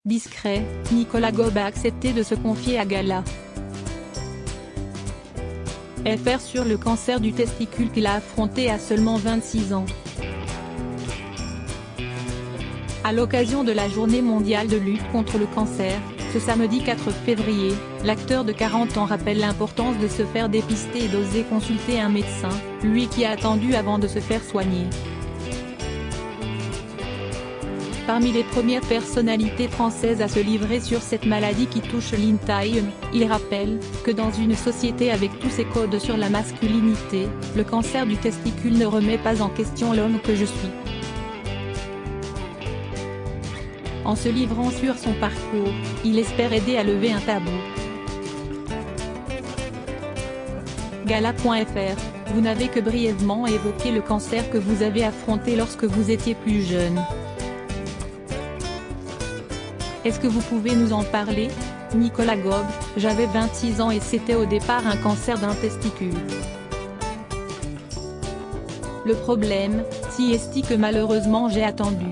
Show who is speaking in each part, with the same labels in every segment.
Speaker 1: Discret, Nicolas Gob a accepté de se confier à Gala. FR sur le cancer du testicule qu'il a affronté à seulement 26 ans. À l'occasion de la Journée mondiale de lutte contre le cancer, ce samedi 4 février, l'acteur de 40 ans rappelle l'importance de se faire dépister et d'oser consulter un médecin, lui qui a attendu avant de se faire soigner. Parmi les premières personnalités françaises à se livrer sur cette maladie qui touche l'InTime, il rappelle que dans une société avec tous ses codes sur la masculinité, le cancer du testicule ne remet pas en question l'homme que je suis. En se livrant sur son parcours, il espère aider à lever un tabou. Gala.fr, vous n'avez que brièvement évoqué le cancer que vous avez affronté lorsque vous étiez plus jeune. Est-ce que vous pouvez nous en parler? Nicolas Gob, j'avais 26 ans et c'était au départ un cancer d'un testicule. Le problème, c'est que malheureusement j'ai attendu.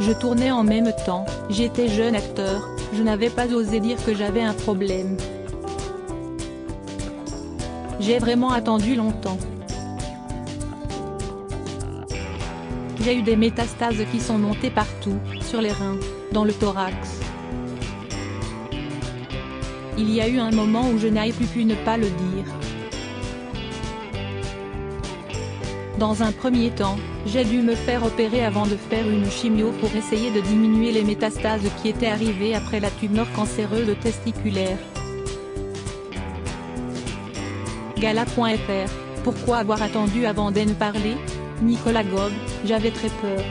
Speaker 1: Je tournais en même temps, j'étais jeune acteur, je n'avais pas osé dire que j'avais un problème. J'ai vraiment attendu longtemps. J'ai eu des métastases qui sont montées partout, sur les reins, dans le thorax. Il y a eu un moment où je n'avais plus pu ne pas le dire. Dans un premier temps, j'ai dû me faire opérer avant de faire une chimio pour essayer de diminuer les métastases qui étaient arrivées après la tumeur cancéreuse testiculaire. Gala.fr, pourquoi avoir attendu avant d'en parler? Nicolas Gob, j'avais très peur.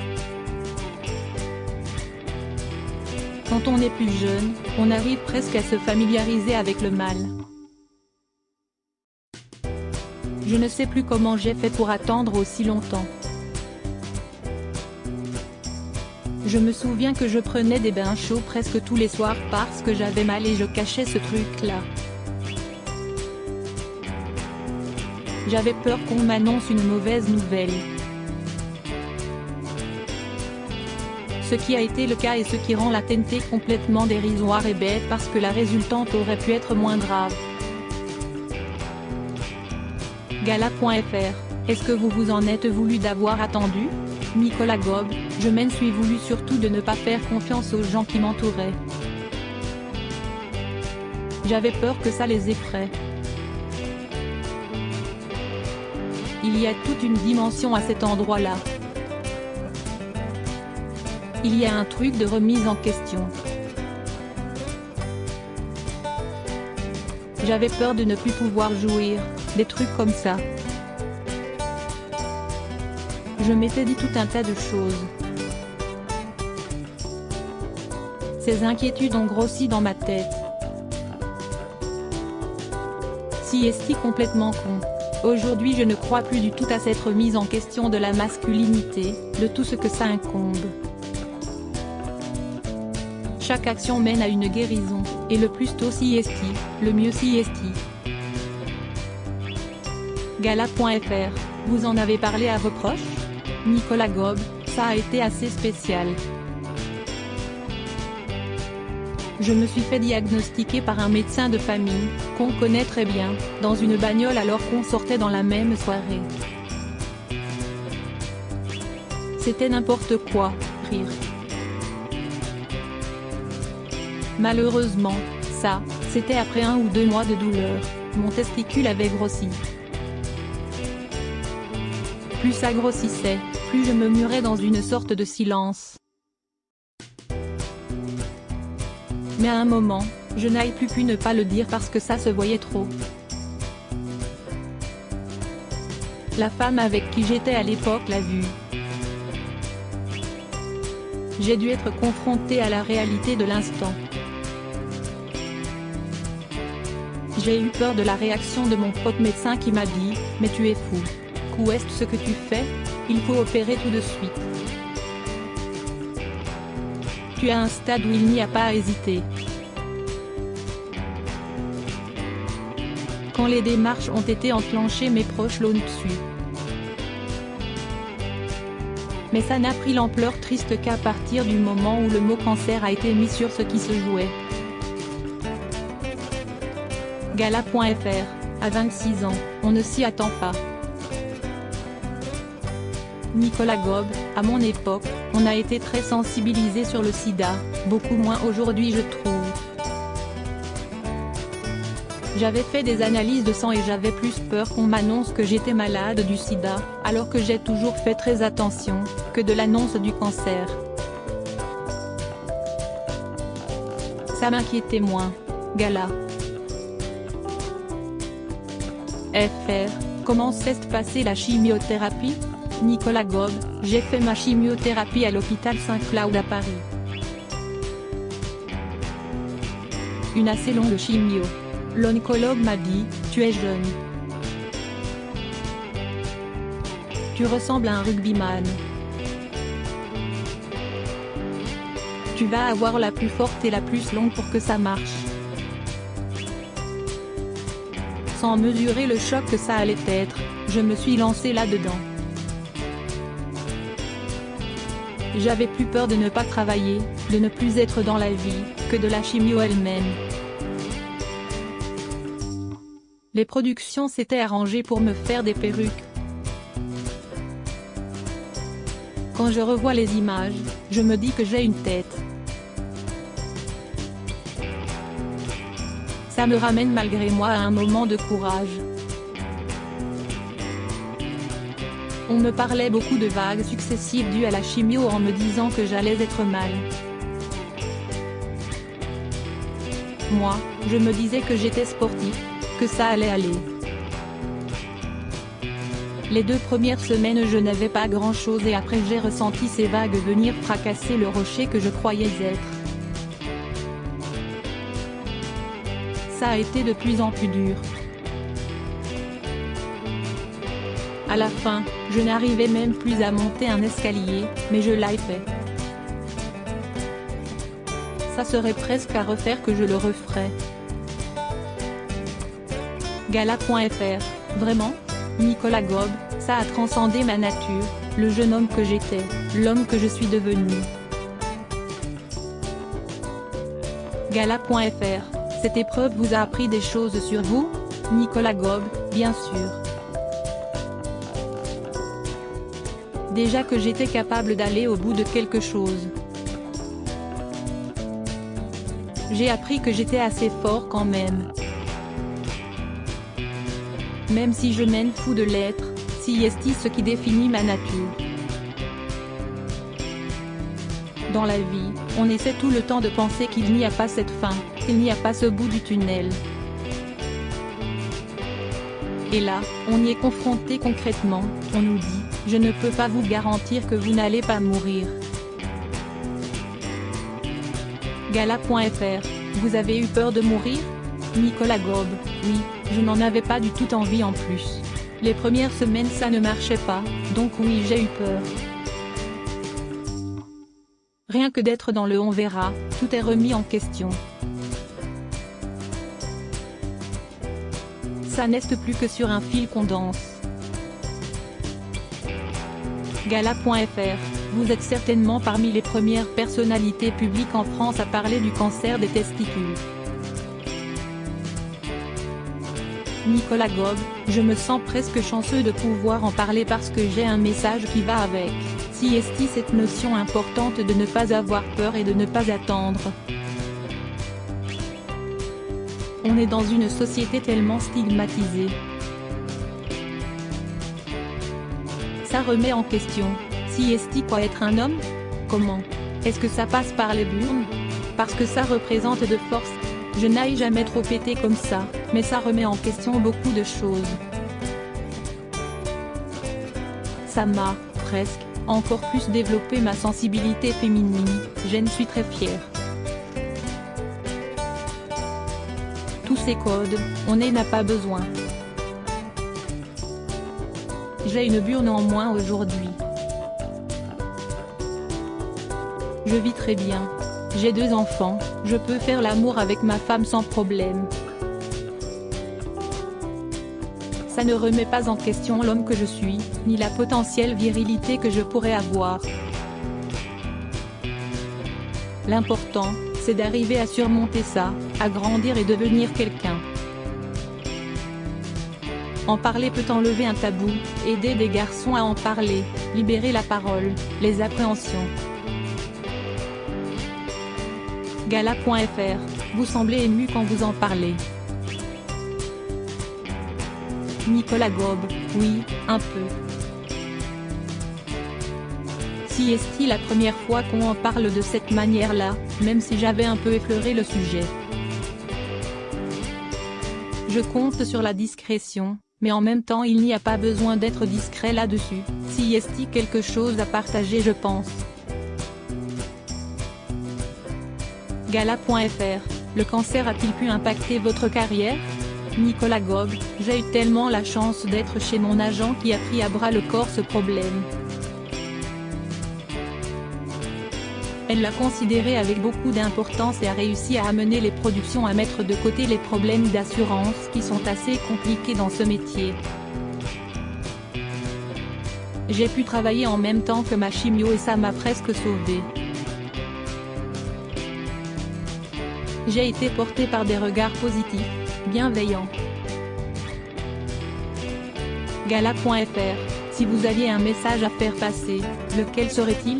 Speaker 1: Quand on est plus jeune, on arrive presque à se familiariser avec le mal. Je ne sais plus comment j'ai fait pour attendre aussi longtemps. Je me souviens que je prenais des bains chauds presque tous les soirs parce que j'avais mal et je cachais ce truc-là. J'avais peur qu'on m'annonce une mauvaise nouvelle. Ce qui a été le cas et ce qui rend la TNT complètement dérisoire et bête parce que la résultante aurait pu être moins grave. Gala.fr, est-ce que vous vous en êtes voulu d'avoir attendu? Nicolas Gob, je m'en suis voulu surtout de ne pas faire confiance aux gens qui m'entouraient. J'avais peur que ça les effraie. Il y a toute une dimension à cet endroit-là. Il y a un truc de remise en question. J'avais peur de ne plus pouvoir jouir, des trucs comme ça. Je m'étais dit tout un tas de choses. Ces inquiétudes ont grossi dans ma tête. Si est-ce complètement con. Aujourd'hui je ne crois plus du tout à cette remise en question de la masculinité, de tout ce que ça incombe. Chaque action mène à une guérison, et le plus tôt le mieux Gala.fr, vous en avez parlé à vos proches? Nicolas Gob, ça a été assez spécial. Je me suis fait diagnostiquer par un médecin de famille, qu'on connaît très bien, dans une bagnole alors qu'on sortait dans la même soirée. C'était n'importe quoi, rire. Malheureusement, ça, c'était après 1 ou 2 mois de douleur, mon testicule avait grossi. Plus ça grossissait, plus je me murais dans une sorte de silence. Mais à un moment, je n'avais plus pu ne pas le dire parce que ça se voyait trop. La femme avec qui j'étais à l'époque l'a vu. J'ai dû être confrontée à la réalité de l'instant. J'ai eu peur de la réaction de mon pote médecin qui m'a dit « Mais tu es fou. Qu'est-ce ce que tu fais? Il faut opérer tout de suite. Tu as un stade où il n'y a pas à hésiter. » Quand les démarches ont été enclenchées, mes proches l'ont su. Mais ça n'a pris l'ampleur triste qu'à partir du moment où le mot cancer a été mis sur ce qui se jouait. Gala.fr, à 26 ans, on ne s'y attend pas. Nicolas Gobe, à mon époque, on a été très sensibilisé sur le sida, beaucoup moins aujourd'hui je trouve. J'avais fait des analyses de sang et j'avais plus peur qu'on m'annonce que j'étais malade du sida, alors que j'ai toujours fait très attention, que de l'annonce du cancer. Ça m'inquiétait moins. Gala. FR, comment s'est passée la chimiothérapie? Nicolas Gobe, j'ai fait ma chimiothérapie à l'hôpital Saint-Cloud à Paris. Une assez longue chimio. L'oncologue m'a dit, tu es jeune. Tu ressembles à un rugbyman. Tu vas avoir la plus forte et la plus longue pour que ça marche. Sans mesurer le choc que ça allait être, je me suis lancée là-dedans. J'avais plus peur de ne pas travailler, de ne plus être dans la vie, que de la chimio elle-même. Les productions s'étaient arrangées pour me faire des perruques. Quand je revois les images, je me dis que j'ai une tête. Ça me ramène malgré moi à un moment de courage. On me parlait beaucoup de vagues successives dues à la chimio en me disant que j'allais être mal. Moi, je me disais que j'étais sportif, que ça allait aller. Les 2 premières semaines je n'avais pas grand-chose et après j'ai ressenti ces vagues venir fracasser le rocher que je croyais être. Ça a été de plus en plus dur. À la fin, je n'arrivais même plus à monter un escalier, mais je l'ai fait. Ça serait presque à refaire que je le referais. Gala.fr, vraiment? Nicolas Gobe, ça a transcendé ma nature, le jeune homme que j'étais, l'homme que je suis devenu. Gala.fr, cette épreuve vous a appris des choses sur vous? Nicolas Gobe, bien sûr. Déjà que j'étais capable d'aller au bout de quelque chose. J'ai appris que j'étais assez fort quand même. Même si je m'en fous de l'être, si est ce qui définit ma nature. Dans la vie, on essaie tout le temps de penser qu'il n'y a pas cette fin, qu'il n'y a pas ce bout du tunnel. Et là, on y est confronté concrètement, on nous dit, je ne peux pas vous garantir que vous n'allez pas mourir. Gala.fr, vous avez eu peur de mourir? Nicolas Gobe, oui, je n'en avais pas du tout envie en plus. Les premières semaines ça ne marchait pas, donc oui j'ai eu peur. Rien que d'être dans le on verra, tout est remis en question. Ça n'est plus que sur un fil qu'on danse. Gala.fr, vous êtes certainement parmi les premières personnalités publiques en France à parler du cancer des testicules. Nicolas Gobe, je me sens presque chanceux de pouvoir en parler parce que j'ai un message qui va avec, si est cette notion importante de ne pas avoir peur et de ne pas attendre. On est dans une société tellement stigmatisée. Ça remet en question, si est quoi être un homme? Comment? Est-ce que ça passe par les burnes? Parce que ça représente de force. Je n'ai jamais trop été comme ça, mais ça remet en question beaucoup de choses. Ça m'a, presque, encore plus développé ma sensibilité féminine, j'en suis très fière. Tous ces codes, on n'en a pas besoin. J'ai une burne en moins aujourd'hui. Je vis très bien. J'ai 2 enfants, je peux faire l'amour avec ma femme sans problème. Ça ne remet pas en question l'homme que je suis, ni la potentielle virilité que je pourrais avoir. L'important, c'est d'arriver à surmonter ça, à grandir et devenir quelqu'un. En parler peut enlever un tabou, aider des garçons à en parler, libérer la parole, les appréhensions. Gala.fr, vous semblez ému quand vous en parlez. Nicolas Gob, oui, un peu. Si est-il la première fois qu'on en parle de cette manière-là, même si j'avais un peu effleuré le sujet. Je compte sur la discrétion, mais en même temps il n'y a pas besoin d'être discret là-dessus, si est-il quelque chose à partager je pense. Gala.fr, le cancer a-t-il pu impacter votre carrière? Nicolas Gob, j'ai eu tellement la chance d'être chez mon agent qui a pris à bras le corps ce problème. Elle l'a considéré avec beaucoup d'importance et a réussi à amener les productions à mettre de côté les problèmes d'assurance qui sont assez compliqués dans ce métier. J'ai pu travailler en même temps que ma chimio et ça m'a presque sauvée. J'ai été portée par des regards positifs, bienveillants. Gala.fr, si vous aviez un message à faire passer, lequel serait-il?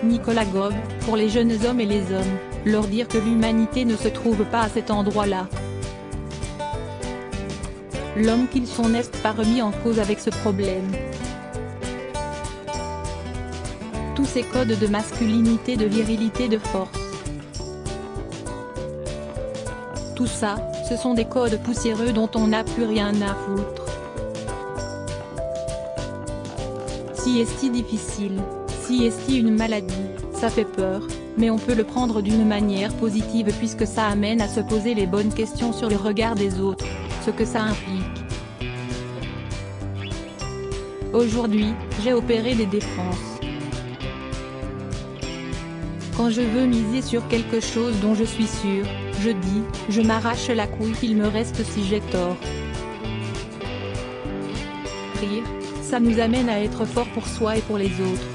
Speaker 1: Nicolas Gob, pour les jeunes hommes et les hommes, leur dire que l'humanité ne se trouve pas à cet endroit-là. L'homme qu'ils sont n'est pas remis en cause avec ce problème. Tous ces codes de masculinité, de virilité, de force. Tout ça, ce sont des codes poussiéreux dont on n'a plus rien à foutre. Si est-il difficile, si est-il une maladie, ça fait peur, mais on peut le prendre d'une manière positive puisque ça amène à se poser les bonnes questions sur le regard des autres, ce que ça implique. Aujourd'hui, j'ai opéré des défenses. Quand je veux miser sur quelque chose dont je suis sûr, je dis, je m'arrache la couille qu'il me reste si j'ai tort. Rire, ça nous amène à être fort pour soi et pour les autres.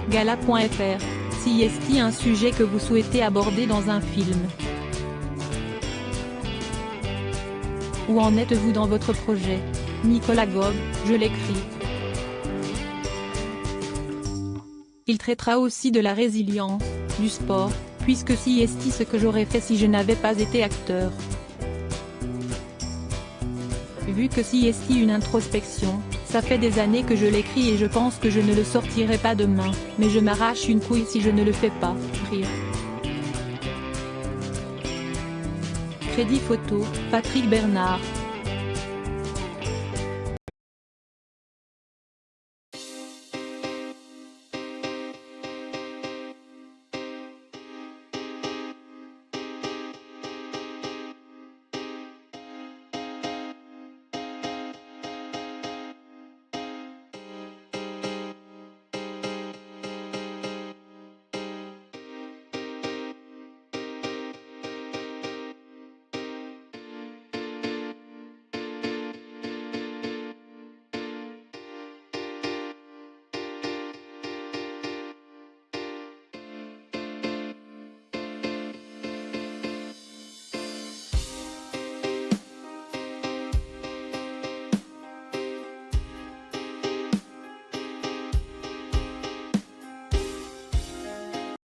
Speaker 1: Gala.fr, si est-il un sujet que vous souhaitez aborder dans un film? Où en êtes-vous dans votre projet? Nicolas Gob, je l'écris. Il traitera aussi de la résilience, du sport, puisque si est-il ce que j'aurais fait si je n'avais pas été acteur. Vu que si est-il une introspection, ça fait des années que je l'écris et je pense que je ne le sortirai pas demain, mais je m'arrache une couille si je ne le fais pas, rire. Crédit photo, Patrick Bernard.